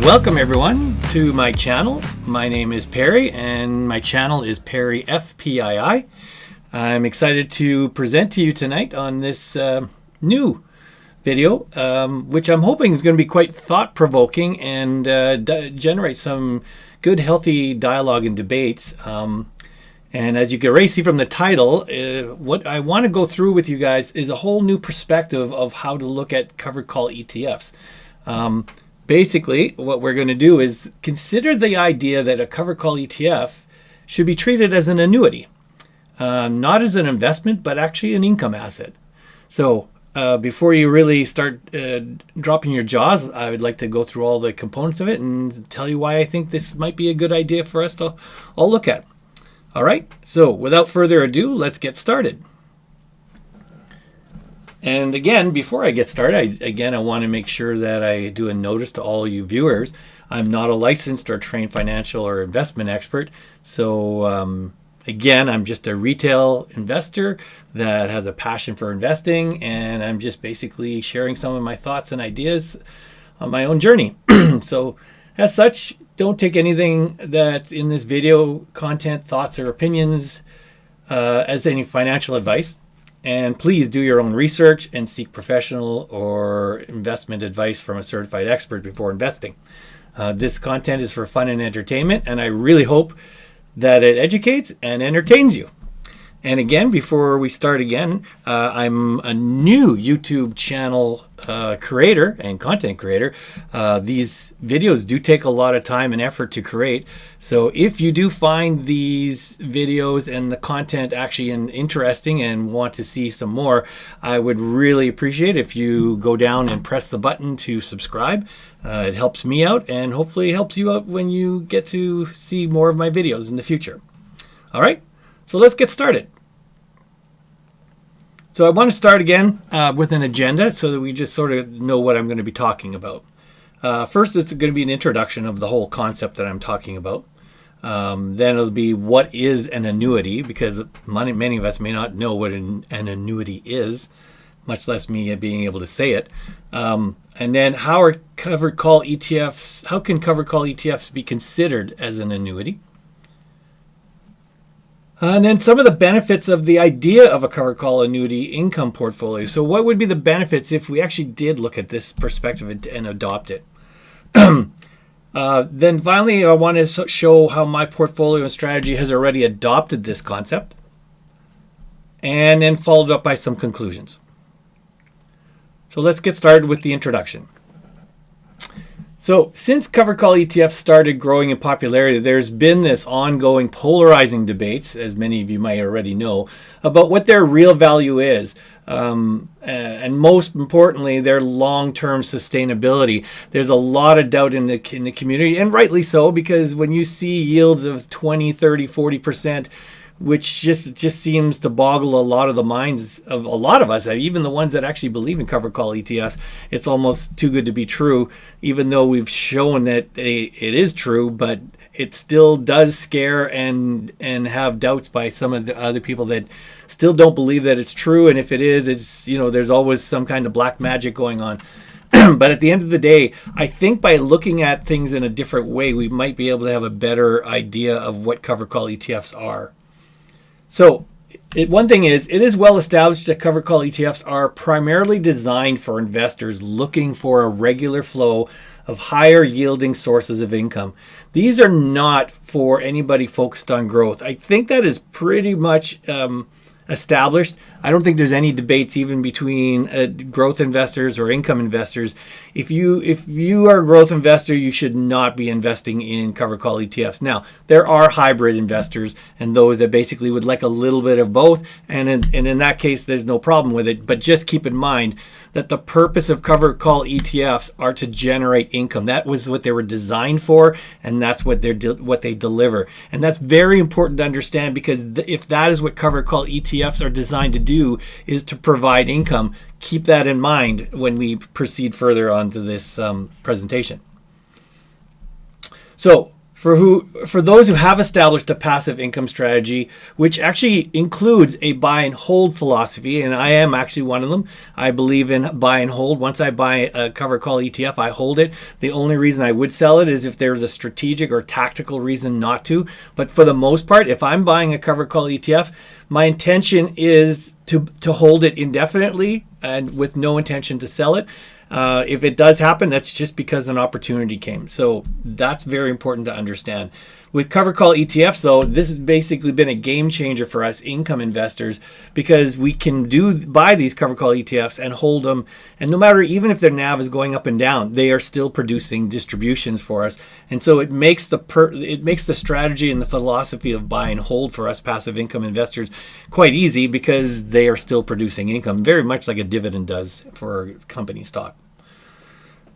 Welcome everyone to my channel. My name is Perry and my channel is Perry FPII. I'm excited to present to you tonight on this new video, which I'm hoping is going to be quite thought-provoking and generate some good, healthy dialogue and debates. And as you can already see from the title, what I want to go through with you guys is a whole new perspective of how to look at covered call ETFs. Basically, what we're going to do is consider the idea that a covered call ETF should be treated as an annuity, not as an investment, but actually an income asset. So before you really start dropping your jaws, I would like to go through all the components of it and tell you why I think this might be a good idea for us to all look at. All right, so without further ado, let's get started. And again, before I get started, I want to make sure that I do a notice to all you viewers. I'm not a licensed or trained financial or investment expert. So again, I'm just a retail investor that has a passion for investing, and I'm just basically sharing some of my thoughts and ideas on my own journey. So as such, don't take anything that's in this video content, thoughts or opinions as any financial advice. And please do your own research and seek professional or investment advice from a certified expert before investing. This content is for fun and entertainment, and I really hope that it educates and entertains you. And again, before we start again, I'm a new YouTube channel creator and content creator. These videos do take a lot of time and effort to create. So if you do find these videos and the content actually interesting and want to see some more, I would really appreciate if you go down and press the button to subscribe. It helps me out and hopefully helps you out when you get to see more of my videos in the future. All right, so let's get started. So I want to start again with an agenda so that we just sort of know what I'm going to be talking about. First, it's going to be an introduction of the whole concept that I'm talking about. Then it'll be what is an annuity, because many of us may not know what an annuity is, much less me being able to say it. And then how can covered call ETFs be considered as an annuity? And then some of the benefits of the idea of a covered call annuity income portfolio. So what would be the benefits if we actually did look at this perspective and adopt it? Then finally, I want to show how my portfolio and strategy has already adopted this concept, and then followed up by some conclusions. So let's get started with the introduction. So since covered call ETFs started growing in popularity, there's been this ongoing polarizing debates, as many of you might already know, about what their real value is, and most importantly, their long-term sustainability. There's a lot of doubt in the community, and rightly so, because when you see yields of 20, 30, 40%, which just seems to boggle a lot of the minds of a lot of us, even the ones that actually believe in covered call ETFs. It's almost too good to be true, even though we've shown that it is true, but it still does scare and have doubts by some of the other people that still don't believe that it's true. And if it is, it's, there's always some kind of black magic going on. But at the end of the day, I think by looking at things in a different way, we might be able to have a better idea of what covered call ETFs are. So one thing is, it is well established that covered call ETFs are primarily designed for investors looking for a regular flow of higher yielding sources of income. These are not for anybody focused on growth. I think that is pretty much established. I don't think there's any debates even between growth investors or income investors. If you are a growth investor, you should not be investing in covered call ETFs. Now, there are hybrid investors and those that basically would like a little bit of both, and in that case, there's no problem with it. But just keep in mind that the purpose of covered call ETFs are to generate income. That was what they were designed for, and that's what they deliver. And that's very important to understand, because if that is what covered call ETFs are designed to do, is to provide income, keep that in mind when we proceed further on to this presentation. So For those who have established a passive income strategy, which actually includes a buy and hold philosophy, and I am actually one of them. I believe in buy and hold. Once I buy a covered call ETF, I hold it. The only reason I would sell it is if there's a strategic or tactical reason not to. But for the most part, if I'm buying a covered call ETF, my intention is to hold it indefinitely and with no intention to sell it. If it does happen, that's just because an opportunity came. So that's very important to understand. With covered call ETFs, though, this has basically been a game changer for us income investors, because we can buy these covered call ETFs and hold them. And no matter, even if their NAV is going up and down, they are still producing distributions for us. And so it makes the strategy and the philosophy of buy and hold for us passive income investors quite easy, because they are still producing income, very much like a dividend does for company stock.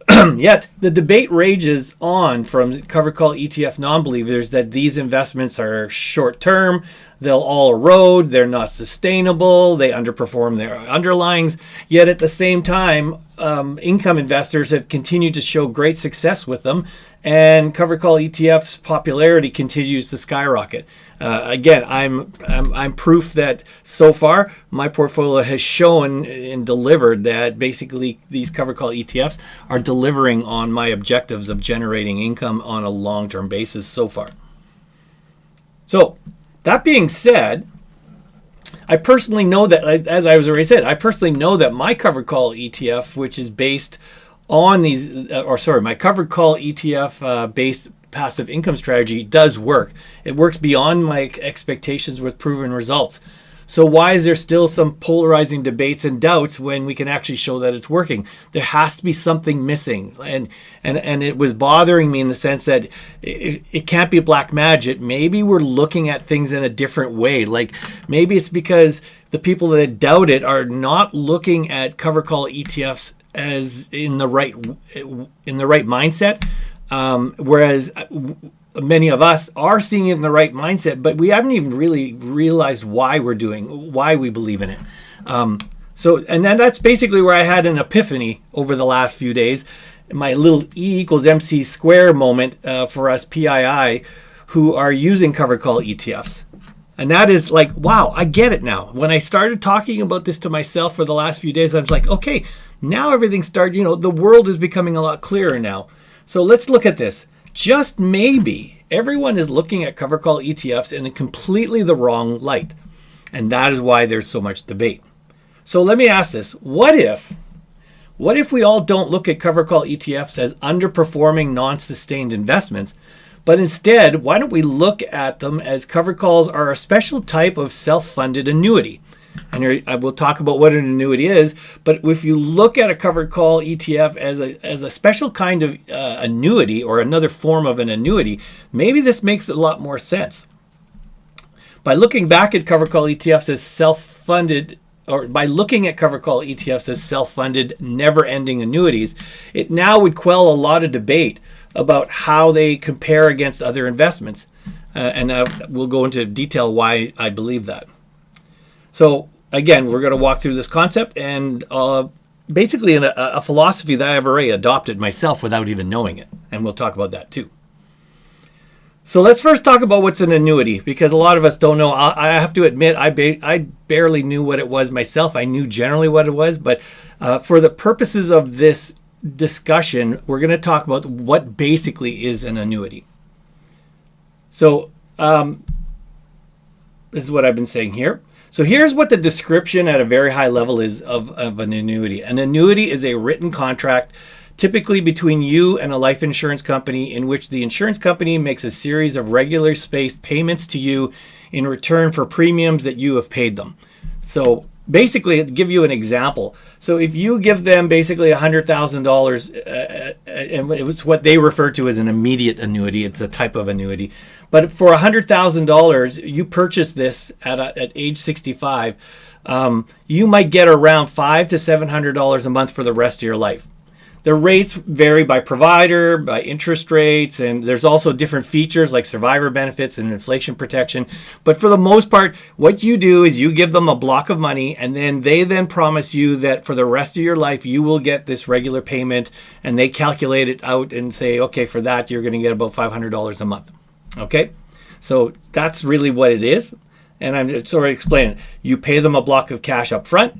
Yet the debate rages on from covered call ETF non-believers that these investments are short-term, they'll all erode, they're not sustainable, they underperform their underlyings. Yet at the same time, income investors have continued to show great success with them, and covered call ETF's popularity continues to skyrocket. Again, I'm proof that so far my portfolio has shown and delivered that basically these covered call ETFs are delivering on my objectives of generating income on a long-term basis so far. So that being said, I personally know that, as I was already said, I personally know that my covered call ETF, which is based on my covered call ETF based passive income strategy, does work. It works beyond my expectations with proven results. So why is there still some polarizing debates and doubts when we can actually show that it's working? There has to be something missing. And it was bothering me in the sense that it can't be black magic. Maybe we're looking at things in a different way. Like maybe it's because the people that doubt it are not looking at covered call ETFs as in the right mindset. Whereas many of us are seeing it in the right mindset, but we haven't even really realized why we believe in it. And then that's basically where I had an epiphany over the last few days, my little E = MC square moment for us PII who are using covered call ETFs. And that is like, wow, I get it now. When I started talking about this to myself for the last few days, I was like, okay, now everything started, the world is becoming a lot clearer now. So let's look at this. Just maybe everyone is looking at covered call ETFs in a completely the wrong light. And that is why there's so much debate. So let me ask this. What if we all don't look at covered call ETFs as underperforming, non-sustained investments, but instead, why don't we look at them as covered calls are a special type of self-funded annuity? And I will talk about what an annuity is, but if you look at a covered call ETF as a special kind of annuity, or another form of an annuity, maybe this makes a lot more sense. By looking back at covered call ETFs as self-funded, or by looking at covered call ETFs as self-funded, never-ending annuities, it now would quell a lot of debate about how they compare against other investments. And we'll go into detail why I believe that. So again, we're going to walk through this concept and basically a philosophy that I've already adopted myself without even knowing it. And we'll talk about that too. So let's first talk about what's an annuity, because a lot of us don't know. I have to admit, I barely knew what it was myself. I knew generally what it was, but for the purposes of this discussion, we're going to talk about what basically is an annuity. So this is what I've been saying here. So here's what the description at a very high level is of an annuity. An annuity is a written contract, typically between you and a life insurance company, in which the insurance company makes a series of regular spaced payments to you in return for premiums that you have paid them. So basically, to give you an example, so if you give them basically $100,000, and it's what they refer to as an immediate annuity, it's a type of annuity. But for $100,000, you purchase this at age 65, you might get around $500 to $700 a month for the rest of your life. The rates vary by provider, by interest rates, and there's also different features like survivor benefits and inflation protection. But for the most part, what you do is you give them a block of money, and then they then promise you that for the rest of your life, you will get this regular payment, and they calculate it out and say, okay, for that, you're going to get about $500 a month. Okay? So that's really what it is. And I'm sort of explaining. You pay them a block of cash up front,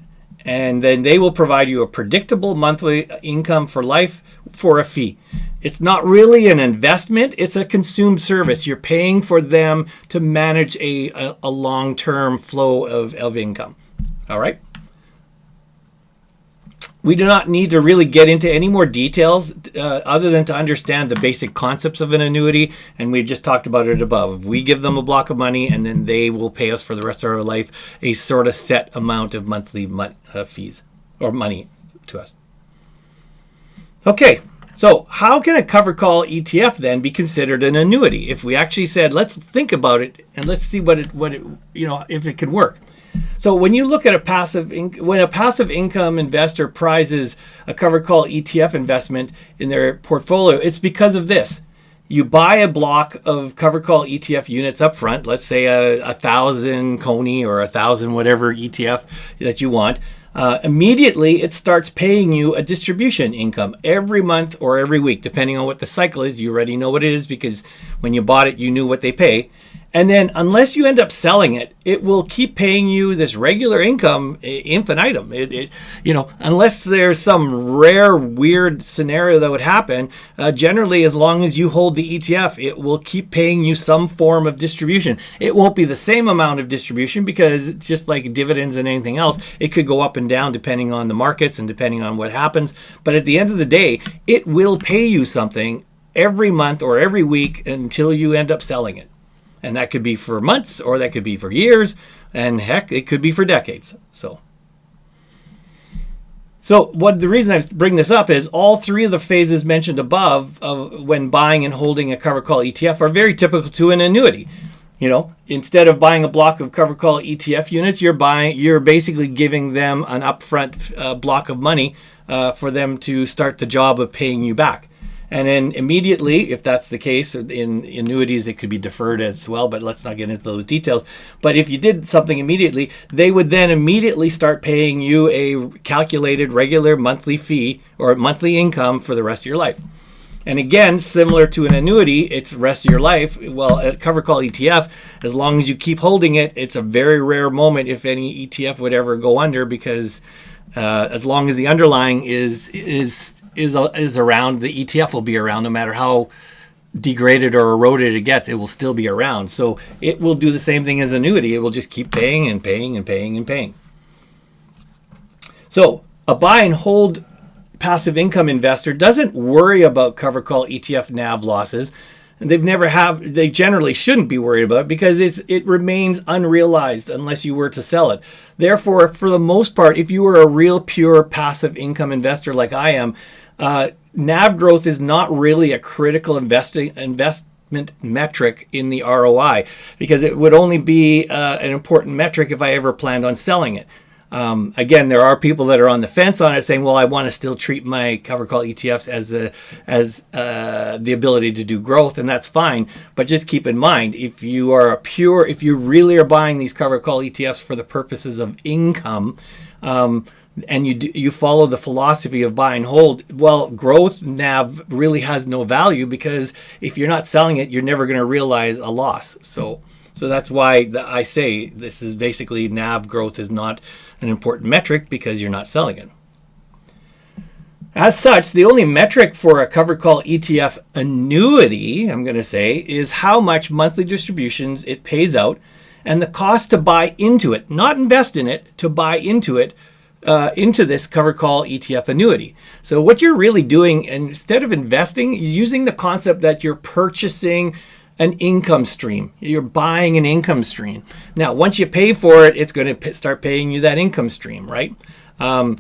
and then they will provide you a predictable monthly income for life for a fee. It's not really an investment, it's a consumed service. You're paying for them to manage a long-term flow of income. All right? We do not need to really get into any more details other than to understand the basic concepts of an annuity, and we just talked about it above. We give them a block of money, and then they will pay us for the rest of our life a sort of set amount of monthly fees or money to us. Okay, so how can a covered call ETF then be considered an annuity? If we actually said, let's think about it and let's see what it if it can work. So when you look at when a passive income investor prizes a covered call ETF investment in their portfolio, it's because of this. You buy a block of covered call ETF units up front, let's say a 1,000 Coney or 1,000 whatever ETF that you want. Immediately it starts paying you a distribution income every month or every week, depending on what the cycle is. You already know what it is because when you bought it, you knew what they pay. And then unless you end up selling it, it will keep paying you this regular income infinitum. Unless there's some rare, weird scenario that would happen, generally, as long as you hold the ETF, it will keep paying you some form of distribution. It won't be the same amount of distribution because just like dividends and anything else, it could go up and down depending on the markets and depending on what happens. But at the end of the day, it will pay you something every month or every week until you end up selling it. And that could be for months, or that could be for years, and heck, it could be for decades. So the reason I bring this up is all three of the phases mentioned above of when buying and holding a covered call ETF are very typical to an annuity. Instead of buying a block of covered call ETF units, you're basically giving them an upfront block of money for them to start the job of paying you back. And then immediately, if that's the case, in annuities, it could be deferred as well, but let's not get into those details. But if you did something immediately, they would then immediately start paying you a calculated regular monthly fee or monthly income for the rest of your life. And again, similar to an annuity, it's rest of your life. Well, a covered call ETF, as long as you keep holding it, it's a very rare moment if any ETF would ever go under because as long as the underlying is around, the ETF will be around no matter how degraded or eroded it gets. It will still be around. So it will do the same thing as annuity. It will just keep paying and paying and paying and paying. So a buy and hold passive income investor doesn't worry about covered call ETF NAV losses. And they generally shouldn't be worried about it because it remains unrealized unless you were to sell it. Therefore, for the most part, if you are a real pure passive income investor like I am, NAV growth is not really a critical investment metric in the ROI because it would only be an important metric if I ever planned on selling it. Again, there are people that are on the fence on it saying, well, I want to still treat my covered call ETFs as the ability to do growth, and that's fine. But just keep in mind, if you really are buying these covered call ETFs for the purposes of income, and you follow the philosophy of buy and hold, well, growth NAV really has no value because if you're not selling it, you're never going to realize a loss. So that's why I say this is basically NAV growth is not an important metric because you're not selling it. As such, the only metric for a covered call ETF annuity, I'm going to say, is how much monthly distributions it pays out and the cost to buy into it, not invest in it, to buy into it, into this covered call ETF annuity. So what you're really doing, instead of investing, using the concept that you're purchasing an income stream. You're buying an income stream. Now, once you pay for it, it's going to start paying you that income stream, right? And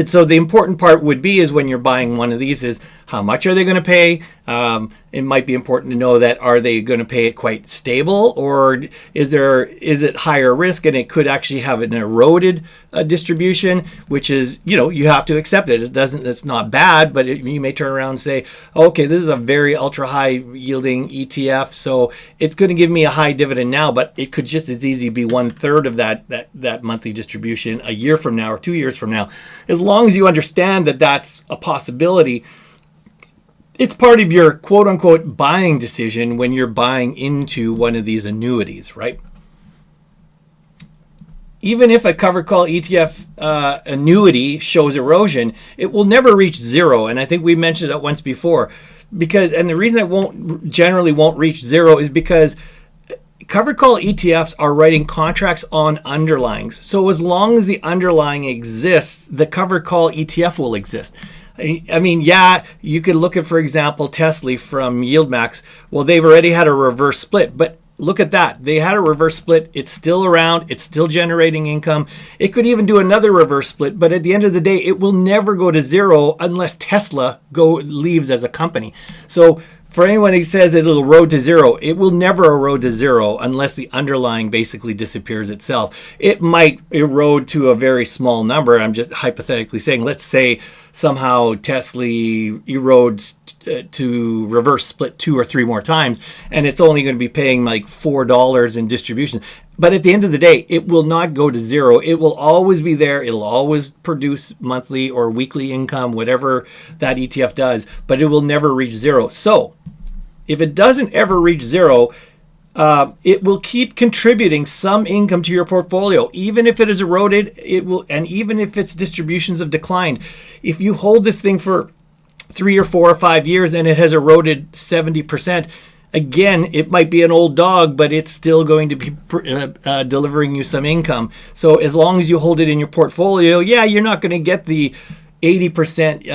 so the important part would be is when you're buying one of these is How much are they going to pay? It might be important to know that, are they going to pay it quite stable, or is it higher risk and it could actually have an eroded distribution, which is, you have to accept it. It's not bad, but you may turn around and say, okay, this is a very ultra high yielding ETF, so it's going to give me a high dividend now, but it could just as easy be 1/3 of that monthly distribution a year from now or 2 years from now. As long as you understand that that's a possibility, it's part of your quote unquote buying decision when you're buying into one of these annuities, right? Even if a covered call ETF annuity shows erosion, it will never reach zero. And I think we mentioned that once before, and the reason it generally won't reach zero is because covered call ETFs are writing contracts on underlyings. So as long as the underlying exists, the covered call ETF will exist. I mean, yeah, you could look at, for example, Tesla from YieldMax. Well, they've already had a reverse split, but look at that. They had a reverse split. It's still around. It's still generating income. It could even do another reverse split, but at the end of the day, it will never go to zero unless Tesla leaves as a company. So for anyone who says it'll erode to zero, it will never erode to zero unless the underlying basically disappears itself. It might erode to a very small number. I'm just hypothetically saying, let's say somehow Tesla erodes to reverse split 2 or 3 more times, and it's only going to be paying like $4 in distribution. But at the end of the day, it will not go to zero. It will always be there. It'll always produce monthly or weekly income, whatever that ETF does, but it will never reach zero. So if it doesn't ever reach zero, it will keep contributing some income to your portfolio, even if it is eroded. It will, and even if its distributions have declined. If you hold this thing for 3 or 4 or 5 years and it has eroded 70%, again, it might be an old dog, but it's still going to be delivering you some income. So as long as you hold it in your portfolio, yeah, you're not going to get the 80%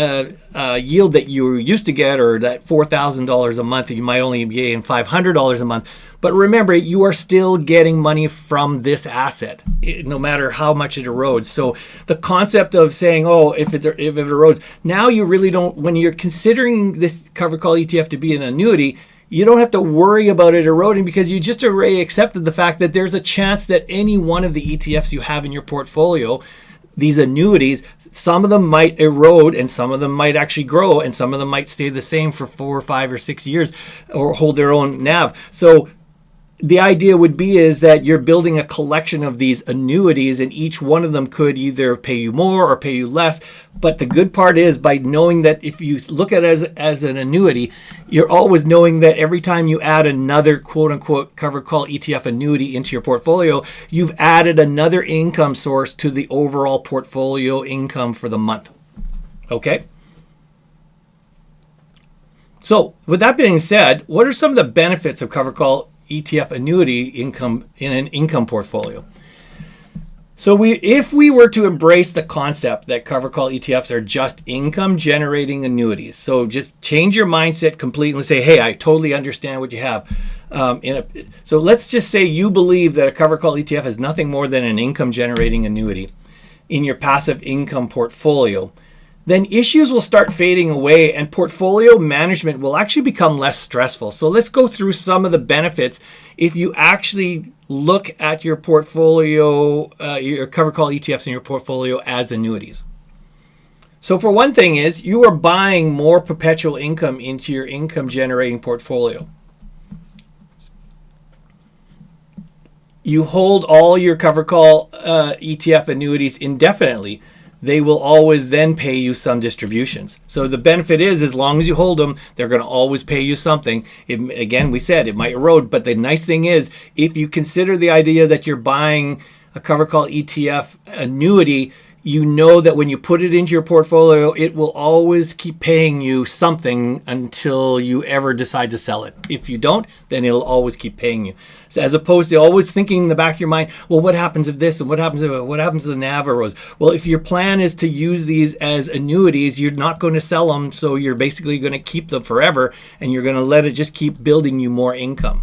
yield that you used to get, or that $4,000 a month. You might only be getting $500 a month. But remember, you are still getting money from this asset, no matter how much it erodes. So the concept of saying, oh, if it erodes, now you really don't, when you're considering this covered call ETF to be an annuity, you don't have to worry about it eroding, because you just already accepted the fact that there's a chance that any one of the ETFs you have in your portfolio, these annuities, some of them might erode and some of them might actually grow, and some of them might stay the same for 4 or 5 or 6 years or hold their own NAV. So the idea would be is that you're building a collection of these annuities, and each one of them could either pay you more or pay you less. But the good part is, by knowing that if you look at it as an annuity, you're always knowing that every time you add another quote unquote covered call ETF annuity into your portfolio, you've added another income source to the overall portfolio income for the month. Okay? So with that being said, what are some of the benefits of covered call ETF annuity income in an income portfolio? So if we were to embrace the concept that covered call ETFs are just income generating annuities, so just change your mindset completely and say, hey, I totally understand what you have. So let's just say you believe that a covered call ETF is nothing more than an income generating annuity in your passive income portfolio. Then issues will start fading away and portfolio management will actually become less stressful. So let's go through some of the benefits if you actually look at your portfolio, your covered call ETFs in your portfolio as annuities. So for one thing is, you are buying more perpetual income into your income generating portfolio. You hold all your covered call ETF annuities indefinitely. They will always then pay you some distributions. So the benefit is, as long as you hold them, they're going to always pay you something. Again, we said it might erode, but the nice thing is, if you consider the idea that you're buying a covered call ETF annuity, you know that when you put it into your portfolio, it will always keep paying you something until you ever decide to sell it. If you don't, then it'll always keep paying you. So as opposed to always thinking in the back of your mind, well, what happens if this and what happens if the NAV erodes? Well, if your plan is to use these as annuities, you're not going to sell them, so you're basically going to keep them forever, and you're going to let it just keep building you more income.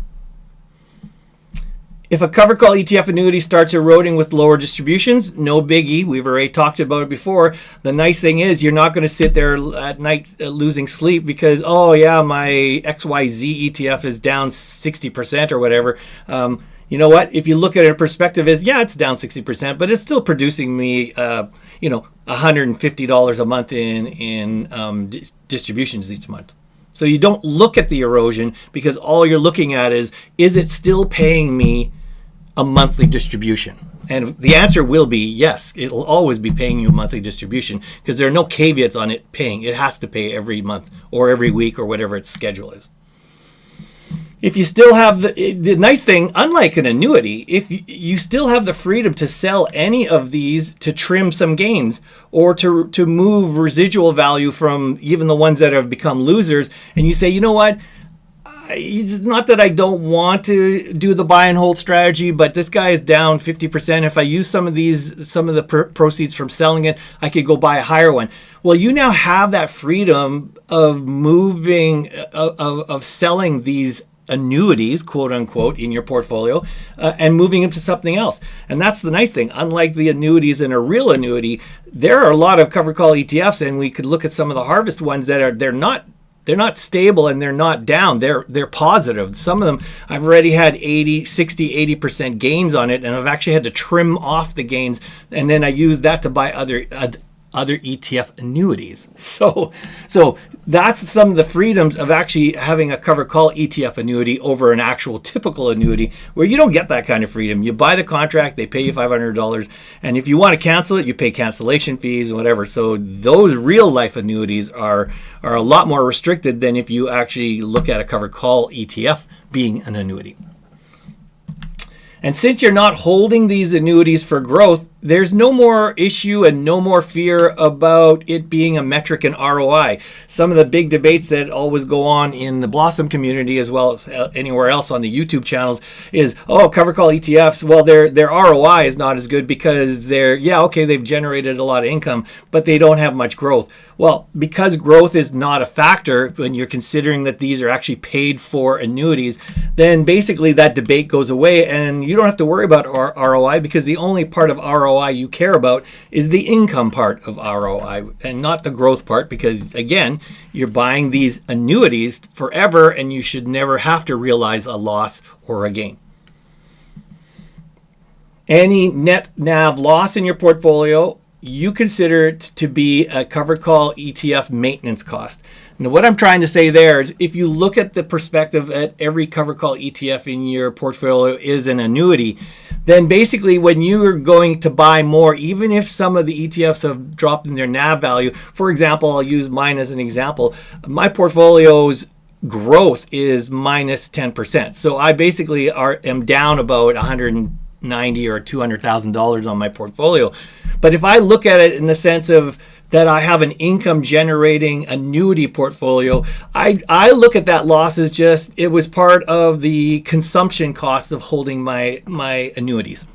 If a covered call ETF annuity starts eroding with lower distributions, no biggie. We've already talked about it before. The nice thing is you're not going to sit there at night losing sleep because, oh yeah, my XYZ ETF is down 60% or whatever. You know what? If you look at it in perspective, is yeah, it's down 60%, but it's still producing me, $150 a month in distributions each month. So you don't look at the erosion because all you're looking at is it still paying me a monthly distribution? And the answer will be yes. It'll always be paying you a monthly distribution because there are no caveats on it paying. It has to pay every month or every week or whatever its schedule is. If you still have the nice thing, unlike an annuity, if you still have the freedom to sell any of these to trim some gains or to move residual value from even the ones that have become losers, and you say, you know what, it's not that I don't want to do the buy and hold strategy, but this guy is down 50%. If I use some of the proceeds from selling it, I could go buy a higher one. Well, you now have that freedom of moving, of selling these annuities, quote unquote, in your portfolio and moving them to something else. And that's the nice thing. Unlike the annuities in a real annuity, there are a lot of covered call ETFs, and we could look at some of the harvest ones that they're not stable and they're not down. They're positive. Some of them I've already had 80% gains on it, and I've actually had to trim off the gains, and then I use that to buy other ETF annuities. So that's some of the freedoms of actually having a covered call ETF annuity over an actual typical annuity, where you don't get that kind of freedom. You buy the contract, they pay you $500, and if you want to cancel it, you pay cancellation fees and whatever. So those real life annuities are a lot more restricted than if you actually look at a covered call ETF being an annuity. And since you're not holding these annuities for growth, there's no more issue and no more fear about it being a metric in ROI. Some of the big debates that always go on in the Blossom community as well as anywhere else on the YouTube channels is, oh, covered call ETFs, well, their ROI is not as good because they've generated a lot of income, but they don't have much growth. Well, because growth is not a factor when you're considering that these are actually paid for annuities, then basically that debate goes away and you don't have to worry about ROI, because the only part of ROI you care about is the income part of ROI and not the growth part, because again, you're buying these annuities forever and you should never have to realize a loss or a gain. Any net NAV loss in your portfolio, you consider it to be a covered call ETF maintenance cost. Now, what I'm trying to say there is if you look at the perspective at every covered call ETF in your portfolio is an annuity, then basically when you're going to buy more, even if some of the ETFs have dropped in their NAV value, for example, I'll use mine as an example, my portfolio's growth is minus 10%. So I basically am down about $190,000 or $200,000 on my portfolio. But if I look at it in the sense of that I have an income generating annuity portfolio, I look at that loss as just, it was part of the consumption cost of holding my annuities.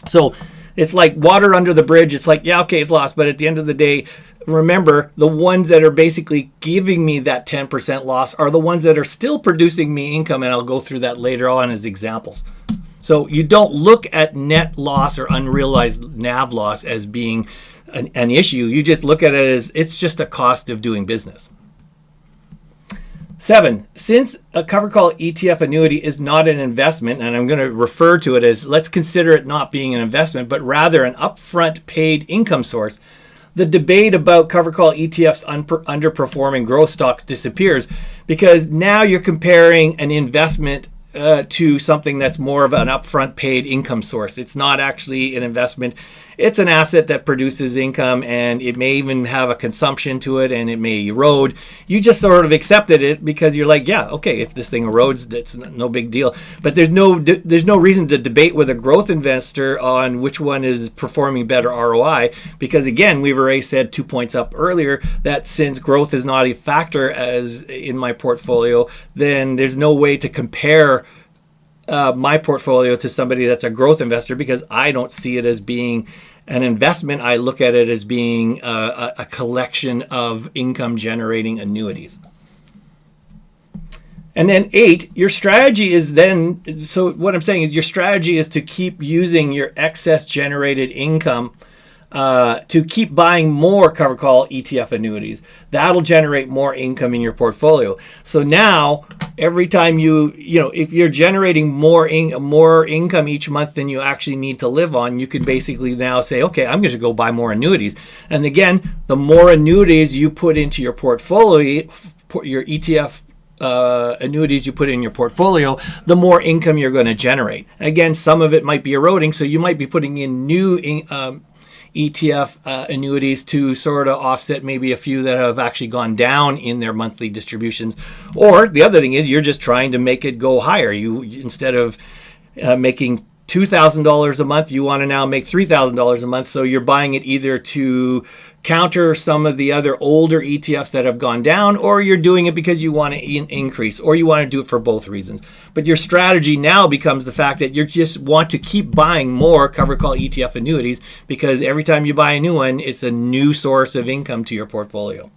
So it's like water under the bridge. It's like, yeah, okay, it's lost. But at the end of the day, remember, the ones that are basically giving me that 10% loss are the ones that are still producing me income. And I'll go through that later on as examples. So you don't look at net loss or unrealized NAV loss as being an issue. You just look at it as it's just a cost of doing business. 7, since a covered call ETF annuity is not an investment, and I'm going to refer to it as, let's consider it not being an investment, but rather an upfront paid income source, the debate about covered call ETFs underperforming growth stocks disappears, because now you're comparing an investment to something that's more of an upfront paid income source. It's not actually an investment. It's an asset that produces income, and it may even have a consumption to it, and it may erode. You just sort of accepted it because you're like, yeah, okay, if this thing erodes, that's no big deal. But there's no reason to debate with a growth investor on which one is performing better ROI, because again, we've already said 2 points up earlier that since growth is not a factor as in my portfolio, then there's no way to compare my portfolio to somebody that's a growth investor, because I don't see it as being an investment. I look at it as being a collection of income generating annuities. And then 8, your strategy is then, so what I'm saying is your strategy is to keep using your excess generated income to keep buying more covered call ETF annuities. That'll generate more income in your portfolio. So now, every time if you're generating more income each month than you actually need to live on, you can basically now say, okay, I'm going to go buy more annuities. And again, the more annuities you put into your portfolio, your ETF annuities you put in your portfolio, the more income you're going to generate. Again, some of it might be eroding, so you might be putting in new ETF annuities to sort of offset maybe a few that have actually gone down in their monthly distributions. Or the other thing is you're just trying to make it go higher. You instead of making $2,000 a month, you want to now make $3,000 a month. So you're buying it either to counter some of the other older ETFs that have gone down, or you're doing it because you want to increase, or you want to do it for both reasons. But your strategy now becomes the fact that you just want to keep buying more covered call ETF annuities, because every time you buy a new one, it's a new source of income to your portfolio.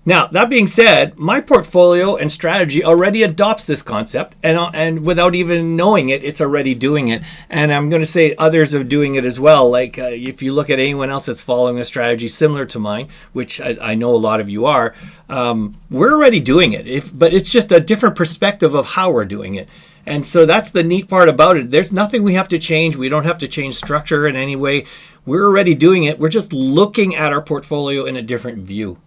Now, that being said, my portfolio and strategy already adopts this concept, and without even knowing it, it's already doing it. And I'm going to say others are doing it as well. Like if you look at anyone else that's following a strategy similar to mine, which I know a lot of you are, we're already doing it. But it's just a different perspective of how we're doing it. And so that's the neat part about it. There's nothing we have to change. We don't have to change structure in any way. We're already doing it. We're just looking at our portfolio in a different view.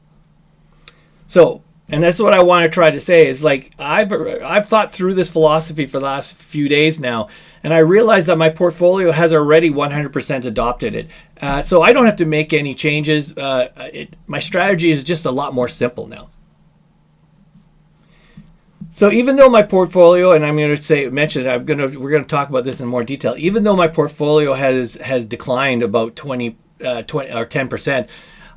So, and that's what I want to try to say is like, I've thought through this philosophy for the last few days now, and I realized that my portfolio has already 100% adopted it. So I don't have to make any changes. My strategy is just a lot more simple now. So even though my portfolio, and I'm going to mention, we're going to talk about this in more detail. Even though my portfolio has declined about 20 or 10%,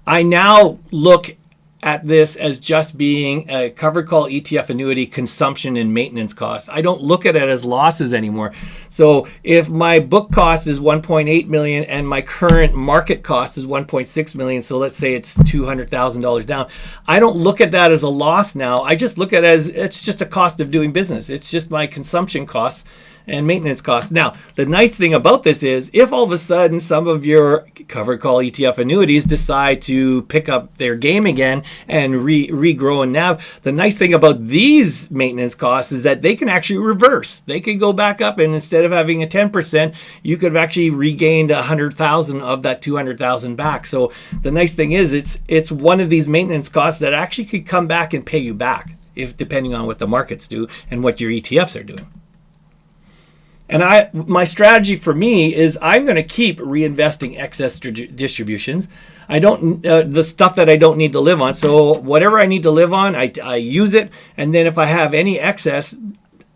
I now look at this as just being a covered call ETF annuity consumption and maintenance costs. I don't look at it as losses anymore. So if my book cost is 1.8 million and my current market cost is 1.6 million, so let's say it's $200,000 down, I don't look at that as a loss now. I just look at it as it's just a cost of doing business. It's just my consumption costs and maintenance costs. Now, the nice thing about this is if all of a sudden some of your covered call ETF annuities decide to pick up their game again and regrow in NAV, the nice thing about these maintenance costs is that they can actually reverse. They can go back up, and instead of having a 10%, you could have actually regained 100,000 of that 200,000 back. So the nice thing is it's one of these maintenance costs that actually could come back and pay you back, if depending on what the markets do and what your ETFs are doing. And my strategy for me is I'm going to keep reinvesting excess distributions. I don't the stuff that I don't need to live on. So whatever I need to live on, I use it. And then if I have any excess,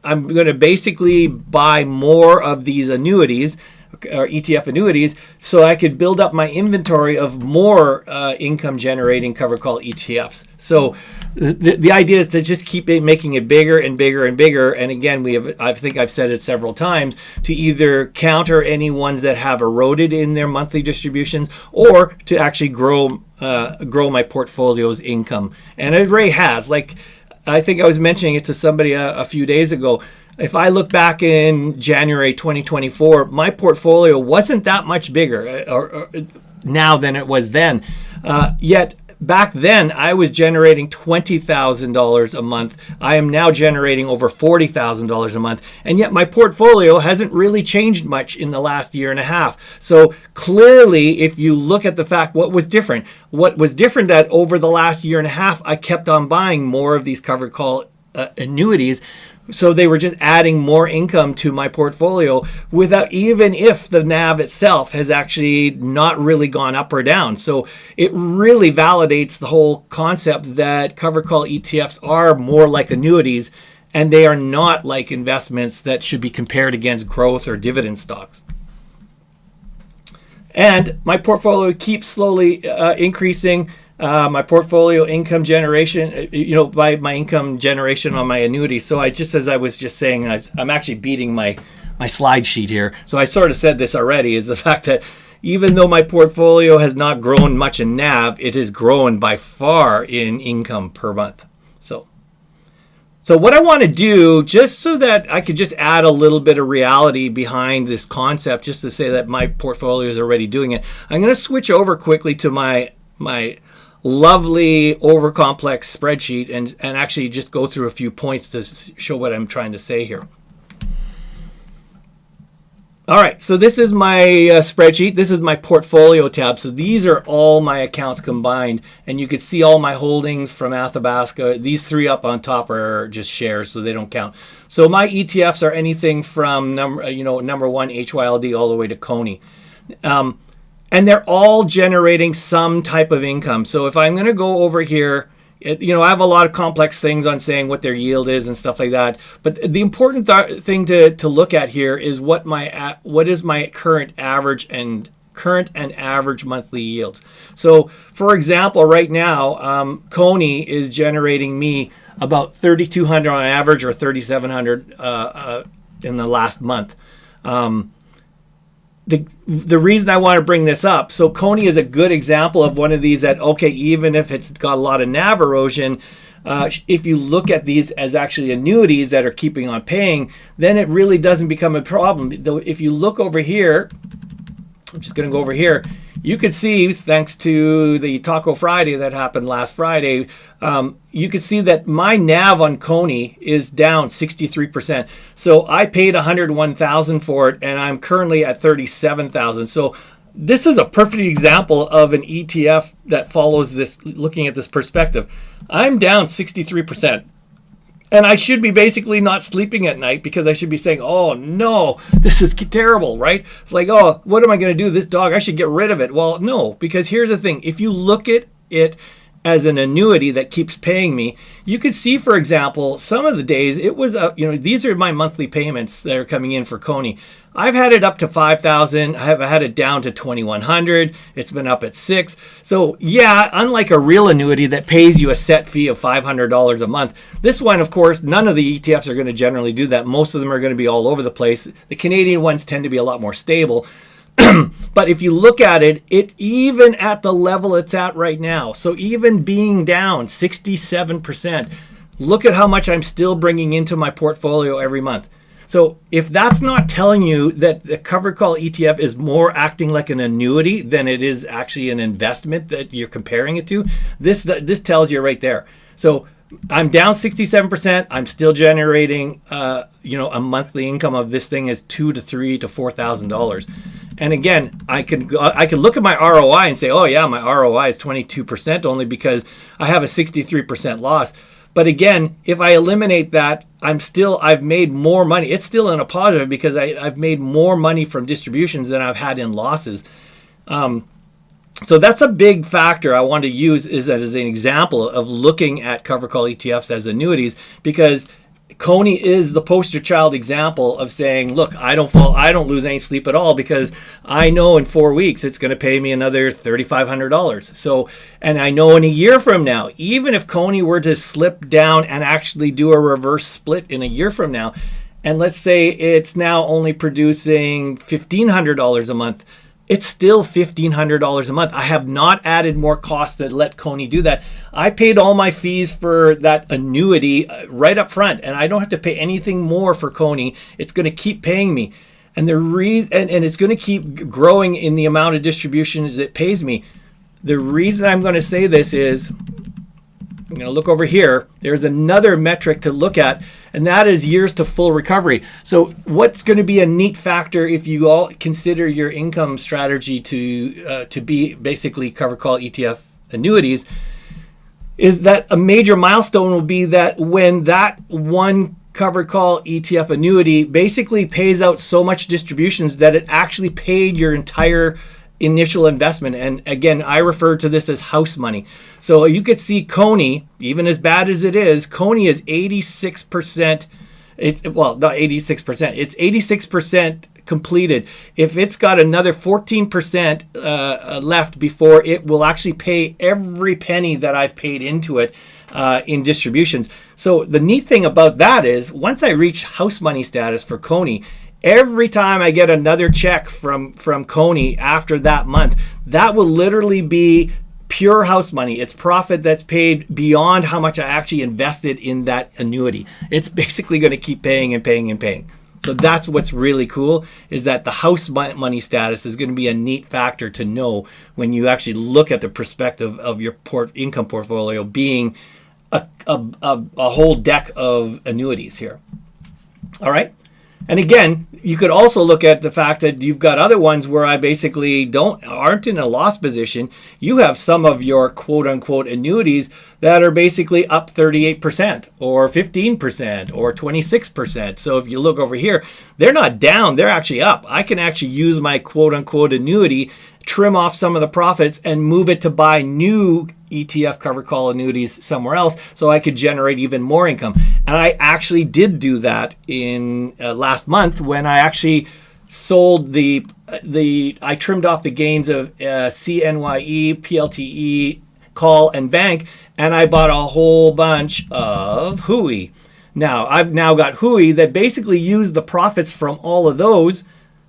I'm going to basically buy more of these annuities or ETF annuities, so I could build up my inventory of more income generating covered call ETFs. So the idea is to just keep making it bigger and bigger and bigger. And again, I think I've said it several times, to either counter any ones that have eroded in their monthly distributions, or to actually grow my portfolio's income. And it really has. Like, I think I was mentioning it to somebody a few days ago. If I look back in January 2024, my portfolio wasn't that much bigger or now than it was then. Yet back then, I was generating $20,000 a month. I am now generating over $40,000 a month. And yet my portfolio hasn't really changed much in the last year and a half. So clearly, if you look at the fact, what was different that over the last year and a half, I kept on buying more of these covered call annuities. So they were just adding more income to my portfolio without, even if the NAV itself has actually not really gone up or down. So it really validates the whole concept that covered call ETFs are more like annuities, and they are not like investments that should be compared against growth or dividend stocks. And my portfolio keeps slowly increasing. My portfolio income generation, by my income generation on my annuities. So as I was just saying, I'm actually beating my slide sheet here. So I sort of said this already, is the fact that even though my portfolio has not grown much in NAV, it has grown by far in income per month. So So what I want to do, just so that I could just add a little bit of reality behind this concept, just to say that my portfolio is already doing it, I'm going to switch over quickly to my lovely overcomplex spreadsheet and actually just go through a few points to show what I'm trying to say here. All right, so this is my spreadsheet. This is my portfolio tab. So these are all my accounts combined, and you can see all my holdings from Athabasca. These three up on top are just shares, so they don't count. So my ETFs are anything from number one HYLD all the way to Coney, and they're all generating some type of income. So if I'm going to go over here, I have a lot of complex things on saying what their yield is and stuff like that. But the important thing to look at here is what is my current and average monthly yields. So, for example, right now, Coney is generating me about 3,200 on average, or 3,700 in the last month. The reason I want to bring this up, so Coney is a good example of one of these that, okay, even if it's got a lot of NAV erosion, if you look at these as actually annuities that are keeping on paying, then it really doesn't become a problem. Though if you look over here, I'm just going to go over here, you could see, thanks to the Taco Friday that happened last Friday, you can see that my NAV on Coney is down 63%. So I paid $101,000 for it, and I'm currently at $37,000. So this is a perfect example of an ETF that follows this, looking at this perspective. I'm down 63%. And I should be basically not sleeping at night, because I should be saying, oh no, this is terrible, right? It's like, oh, what am I going to do? This dog, I should get rid of it. Well, no, because here's the thing. If you look at it as an annuity that keeps paying me, you could see, for example, some of the days it was, these are my monthly payments that are coming in for Coney. I've had it up to $5,000. I've had it down to $2,100. It's been up at $6,000. So yeah, unlike a real annuity that pays you a set fee of $500 a month, this one, of course, none of the ETFs are going to generally do that. Most of them are going to be all over the place. The Canadian ones tend to be a lot more stable. But if you look at it, even at the level it's at right now, so even being down 67%, look at how much I'm still bringing into my portfolio every month. So if that's not telling you that the covered call ETF is more acting like an annuity than it is actually an investment that you're comparing it to, this tells you right there. So I'm down 67%. I'm still generating, a monthly income of this thing is $2,000 to $3,000 to $4,000. And again, I can look at my ROI and say, oh yeah, my ROI is 22% only because I have a 63% loss. But again, if I eliminate that, I've made more money. It's still in a positive because I've made more money from distributions than I've had in losses. So that's a big factor I want to use as an example of looking at cover call ETFs as annuities, because Coney is the poster child example of saying, look, I don't lose any sleep at all because I know in 4 weeks it's going to pay me another $3,500. So, and I know in a year from now, even if Coney were to slip down and actually do a reverse split in a year from now, and let's say it's now only producing $1,500 a month, it's still $1,500 a month. I have not added more cost to let Coney do that. I paid all my fees for that annuity right up front, and I don't have to pay anything more for Coney. It's going to keep paying me. And the reason, and it's going to keep growing in the amount of distributions it pays me. The reason I'm going to say this is, I'm going to look over here. There's another metric to look at, and that is years to full recovery. So what's going to be a neat factor if you all consider your income strategy to be basically cover call ETF annuities, is that a major milestone will be that when that one covered call ETF annuity basically pays out so much distributions that it actually paid your entire initial investment. And again, I refer to this as house money. So you could see Coney, even as bad as it is, Coney is 86%. Not 86%. It's 86% completed. If it's got another 14% left before it will actually pay every penny that I've paid into it in distributions. So the neat thing about that is once I reach house money status for Coney, every time I get another check from Coney after that month, that will literally be pure house money. It's profit that's paid beyond how much I actually invested in that annuity. It's basically going to keep paying and paying and paying. So that's what's really cool, is that the house money status is going to be a neat factor to know when you actually look at the perspective of your income portfolio being a whole deck of annuities here. All right. And again, you could also look at the fact that you've got other ones where I basically aren't in a loss position. You have some of your quote unquote annuities that are basically up 38% or 15% or 26%. So if you look over here, they're not down, they're actually up. I can actually use my quote unquote annuity, trim off some of the profits and move it to buy new ETF covered call annuities somewhere else so I could generate even more income. And I actually did do that in last month when I actually sold I trimmed off the gains of CNYE, PLTE, call and bank, and I bought a whole bunch of HUI. Now I've now got HUI that basically used the profits from all of those.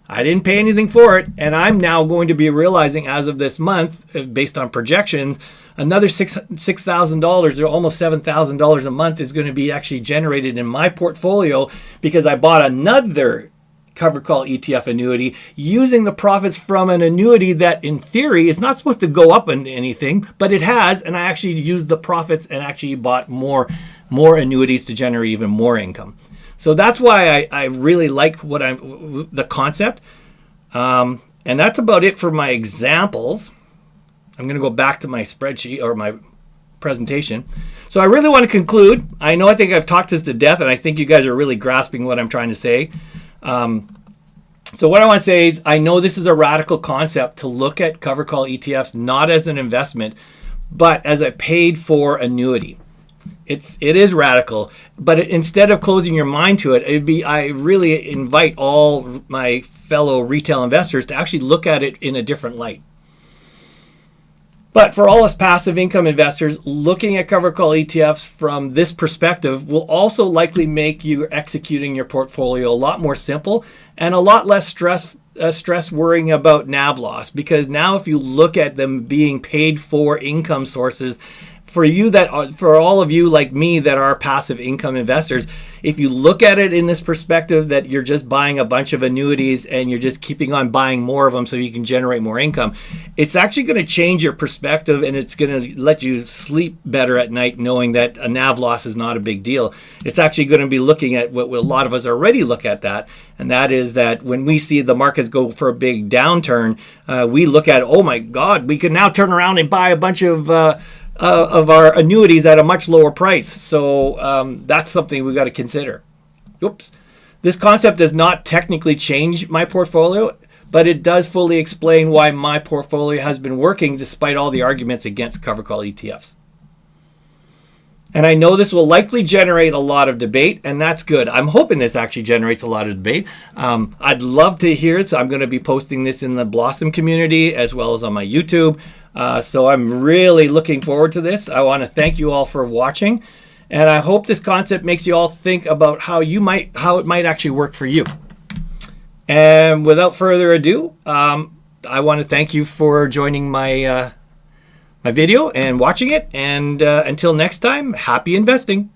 I didn't pay anything for it, and I'm now going to be realizing as of this month, based on projections, another $6,000 or almost $7,000 a month is going to be actually generated in my portfolio because I bought another covered call ETF annuity using the profits from an annuity that in theory is not supposed to go up in anything, but it has, and I actually used the profits and actually bought more annuities to generate even more income. So that's why I really like the concept. And that's about it for my examples. I'm going to go back to my spreadsheet or my presentation. So I really want to conclude. I think I've talked this to death, and I think you guys are really grasping what I'm trying to say. So what I want to say is I know this is a radical concept to look at covered call ETFs not as an investment, but as a paid for annuity. It is radical, but instead of closing your mind to it, I really invite all my fellow retail investors to actually look at it in a different light. But for all us passive income investors, looking at covered call ETFs from this perspective will also likely make you executing your portfolio a lot more simple and a lot less stress worrying about NAV loss, because now if you look at them being paid for income sources, for all of you like me that are passive income investors, if you look at it in this perspective that you're just buying a bunch of annuities and you're just keeping on buying more of them so you can generate more income, it's actually going to change your perspective, and it's going to let you sleep better at night knowing that a NAV loss is not a big deal. It's actually going to be looking at what a lot of us already look at that, and that is that when we see the markets go for a big downturn, we look at, oh my God, we can now turn around and buy a bunch of our annuities at a much lower price. So that's something we've got to consider. Oops. This concept does not technically change my portfolio, but it does fully explain why my portfolio has been working despite all the arguments against covered call ETFs. And I know this will likely generate a lot of debate, and that's good. I'm hoping this actually generates a lot of debate. I'd love to hear it, so I'm going to be posting this in the Blossom community as well as on my YouTube. So I'm really looking forward to this. I want to thank you all for watching, and I hope this concept makes you all think about how it might actually work for you. And without further ado, I want to thank you for joining my video and watching it. And until next time, happy investing.